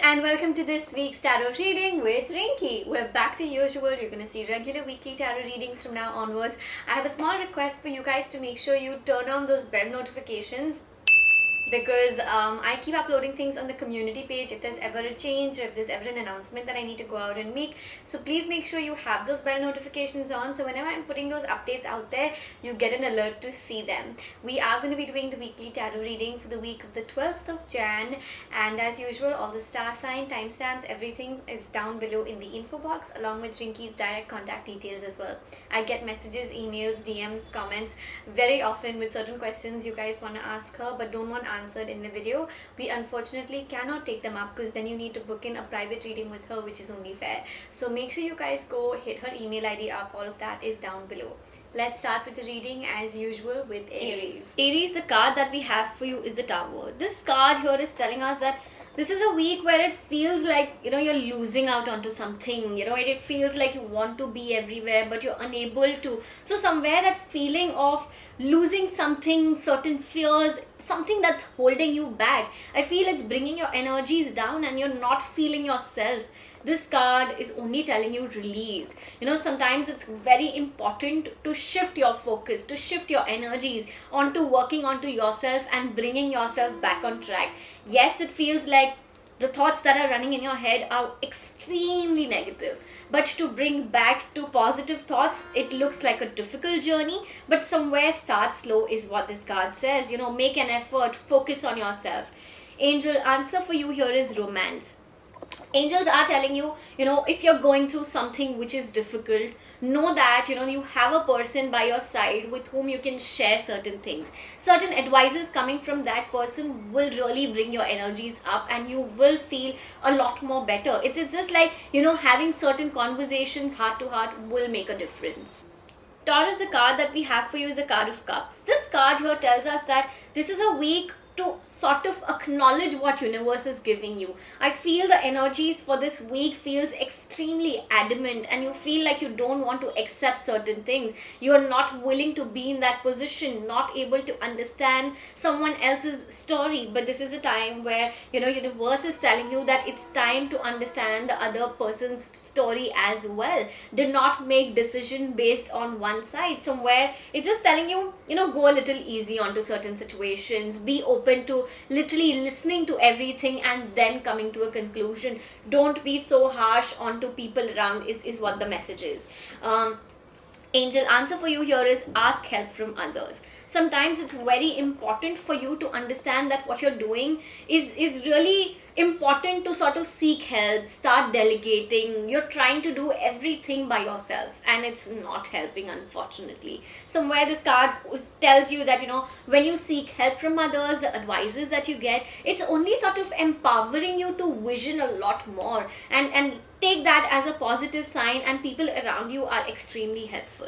and welcome to this week's tarot reading with Rinky. We're back to usual. You're going to see regular weekly tarot readings from now onwards. I have a small request for you guys to make sure you turn on those bell notifications because I keep uploading things on the community page if there's ever a change or if there's ever an announcement that I need to go out and make. So please make sure you have those bell notifications on, so whenever I'm putting those updates out there, you get an alert to see them. We are going to be doing the weekly tarot reading for the week of the 12th of Jan, and as usual, all the star sign, timestamps, everything is down below in the info box along with Rinky's direct contact details as well. I get messages, emails, DMs, comments very often with certain questions you guys want to ask her but don't want answered in the video. We unfortunately cannot take them up because then you need to book in a private reading with her, which is only fair. So make sure you guys go hit her email ID up. All of that is down below. Let's start with the reading as usual with Aries. Aries, the card that we have for you is the Tower. This card here is telling us that this is a week where it feels like, you're losing out onto something. It feels like you want to be everywhere, but you're unable to. So somewhere that feeling of losing something, certain fears, something that's holding you back, I feel it's bringing your energies down and you're not feeling yourself. This card is only telling you release. Sometimes it's very important to shift your focus, to shift your energies onto working onto yourself and bringing yourself back on track. Yes, it feels like the thoughts that are running in your head are extremely negative, but to bring back to positive thoughts, it looks like a difficult journey, but somewhere start slow is what this card says. Make an effort, focus on yourself. Angel answer for you here is romance. Angels are telling you, if you're going through something which is difficult, know that, you have a person by your side with whom you can share certain things. Certain advices coming from that person will really bring your energies up and you will feel a lot more better. It's just like, having certain conversations heart to heart will make a difference. Taurus, the card that we have for you is a card of cups. This card here tells us that this is a week to sort of acknowledge what universe is giving you. I feel the energies for this week feels extremely adamant and you feel like you don't want to accept certain things. You're not willing to be in that position, not able to understand someone else's story. But this is a time where, universe is telling you that it's time to understand the other person's story as well. Do not make decision based on one side. Somewhere it's just telling you, go a little easy onto certain situations. Be open to literally listening to everything and then coming to a conclusion. Don't be so harsh onto people around is what the message is. Angel answer for you here is ask help from others. Sometimes it's very important for you to understand that what you're doing is really important to sort of seek help, start delegating. You're trying to do everything by yourself and it's not helping, unfortunately. Somewhere this card tells you that, when you seek help from others, the advices that you get, it's only sort of empowering you to vision a lot more and take that as a positive sign, and people around you are extremely helpful.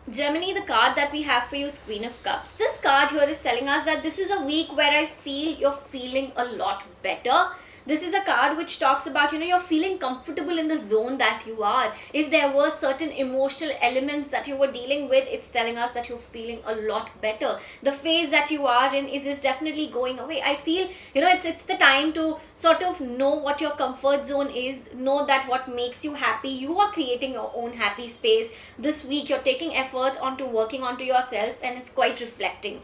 Gemini, the card that we have for you is Queen of Cups. This card here is telling us that this is a week where I feel you're feeling a lot better. This is a card which talks about, you're feeling comfortable in the zone that you are. If there were certain emotional elements that you were dealing with, it's telling us that you're feeling a lot better. The phase that you are in is definitely going away. I feel, it's the time to sort of know what your comfort zone is, know that what makes you happy. You are creating your own happy space. This week, you're taking efforts onto working onto yourself and it's quite reflecting.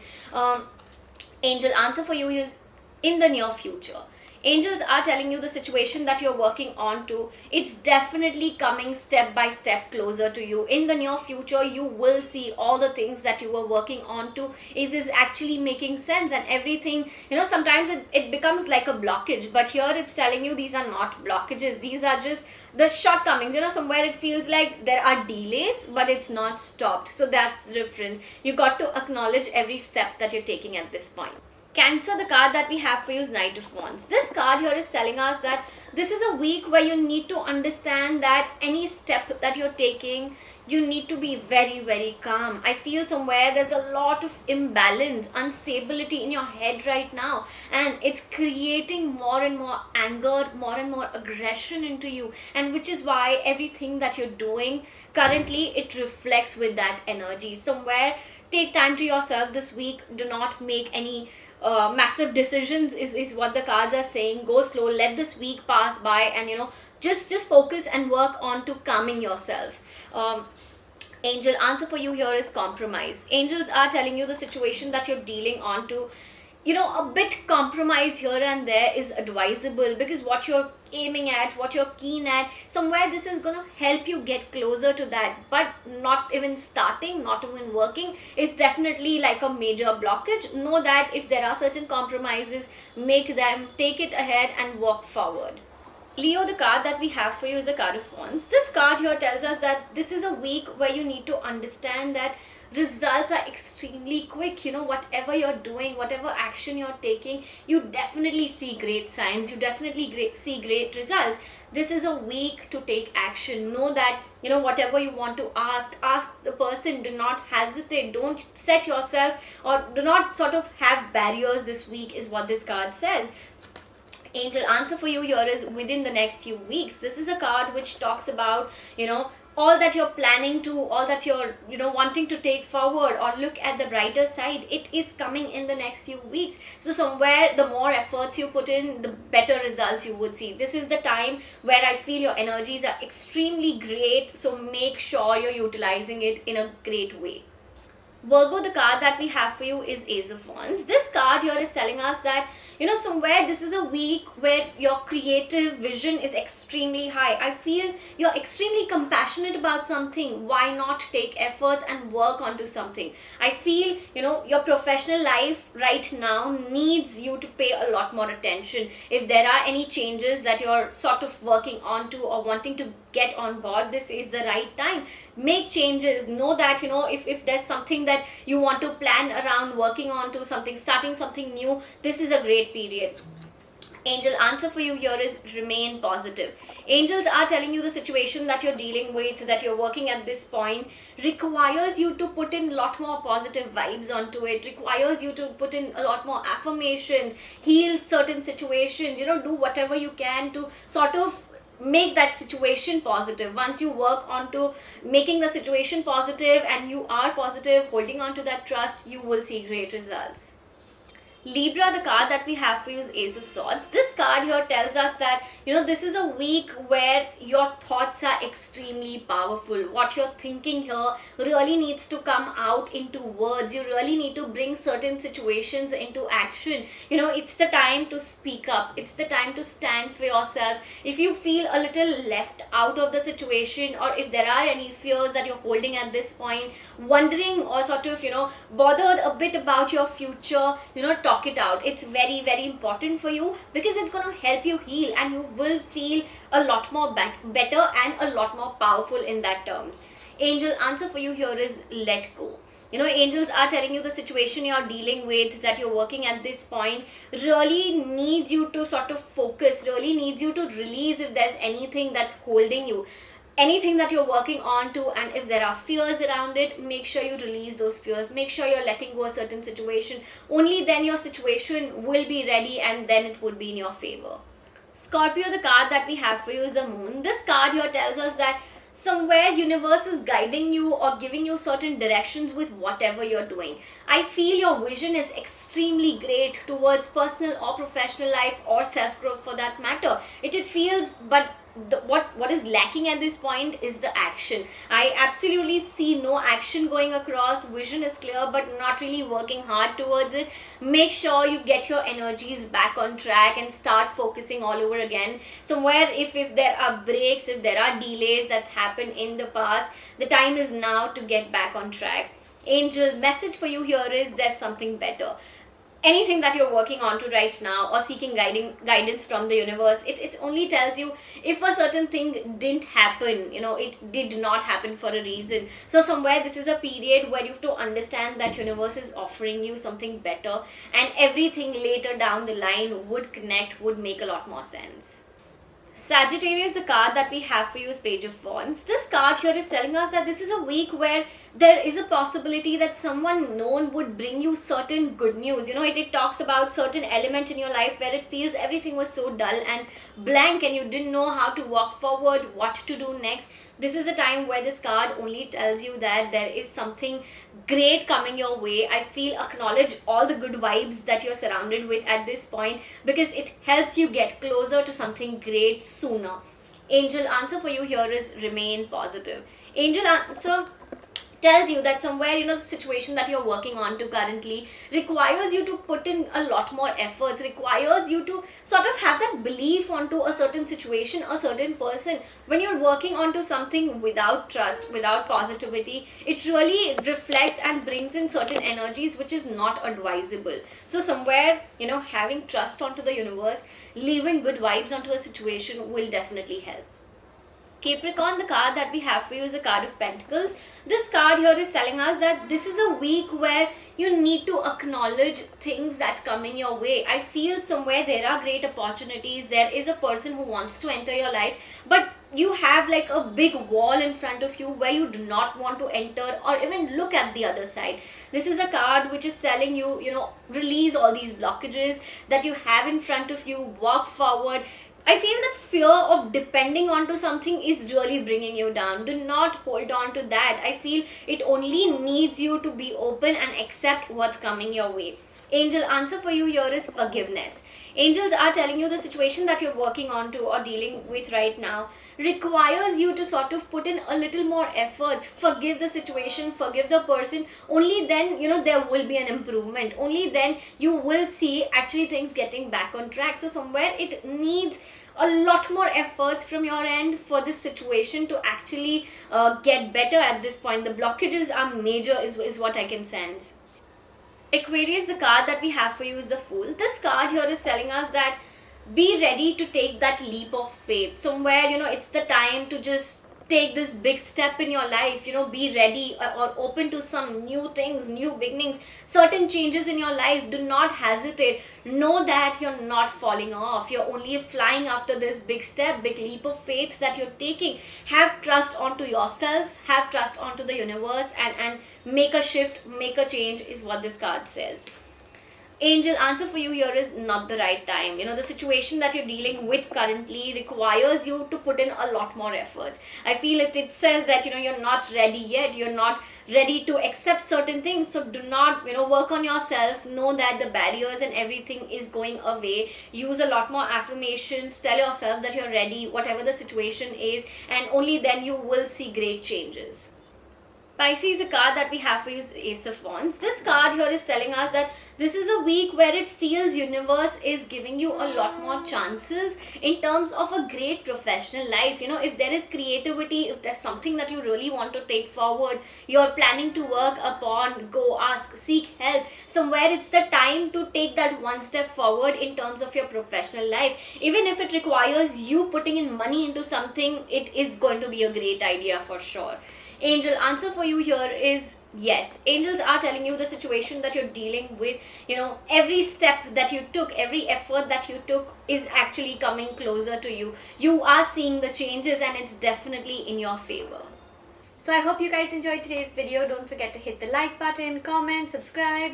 Angel answer for you is in the near future. Angels are telling you the situation that you're working on to, it's definitely coming step by step closer to you. In the near future, you will see all the things that you were working on to is actually making sense, and everything, sometimes it becomes like a blockage, but here it's telling you these are not blockages. These are just the shortcomings. Somewhere it feels like there are delays, but it's not stopped. So that's the difference. You got to acknowledge every step that you're taking at this point. Cancer, the card that we have for you is Knight of Wands. This card here is telling us that this is a week where you need to understand that any step that you're taking, you need to be very, very calm. I feel somewhere there's a lot of imbalance, instability in your head right now, and it's creating more and more anger, more and more aggression into you, and which is why everything that you're doing currently, it reflects with that energy. Somewhere take time to yourself this week. Do not make any massive decisions is what the cards are saying. Go slow, let this week pass by, and just focus and work on to calming yourself. Angel answer for you here is compromise. Angels are telling you the situation that you're dealing on to, a bit compromise here and there is advisable, because what you're aiming at, what you're keen at, somewhere this is going to help you get closer to that, but not even starting, not even working is definitely like a major blockage. Know that if there are certain compromises, make them, take it ahead and walk forward. Leo, the card that we have for you is the card of wands. This card here tells us that this is a week where you need to understand that results are extremely quick. Whatever you're doing, whatever action you're taking, you definitely see great signs, you definitely see great results. This is a week to take action. Know that whatever you want to ask the person. Do not hesitate, don't set yourself, or do not sort of have barriers this week, is what this card says. Angel answer for you here is within the next few weeks. This is a card which talks about all that you're planning to, all that you're wanting to take forward or look at the brighter side. It is coming in the next few weeks. So somewhere the more efforts you put in, the better results you would see. This is the time where I feel your energies are extremely great, so make sure you're utilizing it in a great way. Virgo, the card that we have for you is Ace of Wands. This card here is telling us that somewhere this is a week where your creative vision is extremely high. I feel you're extremely compassionate about something. Why not take efforts and work onto something? I feel your professional life right now needs you to pay a lot more attention. If there are any changes that you're sort of working onto or wanting to get on board, this is the right time. Make changes. Know that if there's something that you want to plan around working onto something, starting something new, this is a great period. Angel answer for you here is remain positive. Angels are telling you the situation that you're dealing with, that you're working at this point, requires you to put in a lot more positive vibes onto it, requires you to put in a lot more affirmations, heal certain situations, do whatever you can to sort of make that situation positive. Once you work on to making the situation positive and you are positive, holding on to that trust, you will see great results. Libra, the card that we have for you is Ace of Swords. This card here tells us that this is a week where your thoughts are extremely powerful. What you're thinking here really needs to come out into words. You really need to bring certain situations into action. It's the time to speak up. It's the time to stand for yourself. If you feel a little left out of the situation, or if there are any fears that you're holding at this point, wondering or sort of bothered a bit about your future, talk it out. It's very, very important for you, because it's going to help you heal and you will feel a lot more better and a lot more powerful in that terms. Angel answer for you here is let go. Angels are telling you the situation you're dealing with, that you're working at this point, really needs you to sort of focus, really needs you to release if there's anything that's holding you, anything that you're working on to, and if there are fears around it, make sure you release those fears. Make sure you're letting go a certain situation. Only then your situation will be ready, and then it would be in your favor. Scorpio, the card that we have for you is the Moon. This card here tells us that somewhere universe is guiding you or giving you certain directions with whatever you're doing. I feel your vision is extremely great towards personal or professional life or self-growth for that matter. It feels, but what is lacking at this point is the action. I absolutely see no action going across. Vision is clear, but not really working hard towards it. Make sure you get your energies back on track and start focusing all over again. Somewhere if there are breaks, if there are delays that's happened in the past, the time is now to get back on track. Angel message for you here is there's something better. Anything that you're working on to right now or seeking guidance from the universe, it only tells you if a certain thing didn't happen, it did not happen for a reason. So somewhere this is a period where you have to understand that universe is offering you something better, and everything later down the line would connect, would make a lot more sense. Sagittarius, the card that we have for you is Page of Wands. This card here is telling us that this is a week where there is a possibility that someone known would bring you certain good news. It talks about certain element in your life where it feels everything was so dull and blank and you didn't know how to walk forward, what to do next. This is a time where this card only tells you that there is something great coming your way. I feel acknowledge all the good vibes that you're surrounded with at this point, because it helps you get closer to something great sooner. Angel answer for you here is remain positive. Angel answer tells you that somewhere, the situation that you're working on to currently requires you to put in a lot more efforts, requires you to sort of have that belief onto a certain situation, a certain person. When you're working onto something without trust, without positivity, it really reflects and brings in certain energies which is not advisable. So somewhere, having trust onto the universe, leaving good vibes onto a situation will definitely help. Capricorn, the card that we have for you is the card of Pentacles. This card here is telling us that this is a week where you need to acknowledge things that's coming your way. I feel somewhere there are great opportunities. There is a person who wants to enter your life, but you have like a big wall in front of you where you do not want to enter or even look at the other side. This is a card which is telling you, release all these blockages that you have in front of you, walk forward. I feel that fear of depending onto something is really bringing you down. Do not hold on to that. I feel it only needs you to be open and accept what's coming your way. Angel answer for you here is forgiveness. Angels are telling you the situation that you're working on to or dealing with right now requires you to sort of put in a little more efforts. Forgive the situation, forgive the person. Only then, there will be an improvement. Only then you will see actually things getting back on track. So somewhere it needs a lot more efforts from your end for this situation to actually get better at this point. The blockages are major is what I can sense. Aquarius, the card that we have for you is the Fool. This card here is telling us that be ready to take that leap of faith. Somewhere, it's the time to just take this big step in your life. Be ready or open to some new things, new beginnings, certain changes in your life. Do not hesitate. Know that you're not falling off. You're only flying after this big step, big leap of faith that you're taking. Have trust onto yourself, have trust onto the universe, and make a shift, make a change is what this card says. Angel answer for you here is not the right time. The situation that you're dealing with currently requires you to put in a lot more efforts. I feel it says that you're not ready yet. You're not ready to accept certain things. So do not work on yourself. Know that the barriers and everything is going away. Use a lot more affirmations. Tell yourself that you're ready, whatever the situation is, and only then you will see great changes. Pisces, the card that we have for you is Ace of Wands. This card here is telling us that this is a week where it feels universe is giving you a lot more chances in terms of a great professional life. If there is creativity, if there's something that you really want to take forward, you're planning to work upon, go ask, seek help. Somewhere it's the time to take that one step forward in terms of your professional life. Even if it requires you putting in money into something, it is going to be a great idea for sure. Angel answer for you here is yes. Angels are telling you the situation that you're dealing with, every step that you took, every effort that you took is actually coming closer to you. You are seeing the changes and it's definitely in your favor. So I hope you guys enjoyed today's video. Don't forget to hit the like button, comment, subscribe,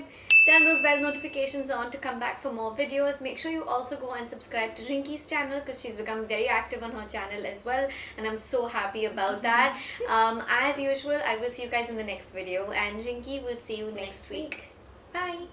turn those bell notifications on to come back for more videos. Make sure you also go and subscribe to Rinky's channel because she's become very active on her channel as well, and I'm so happy about that. As usual, I will see you guys in the next video, and Rinky will see you next week. Bye.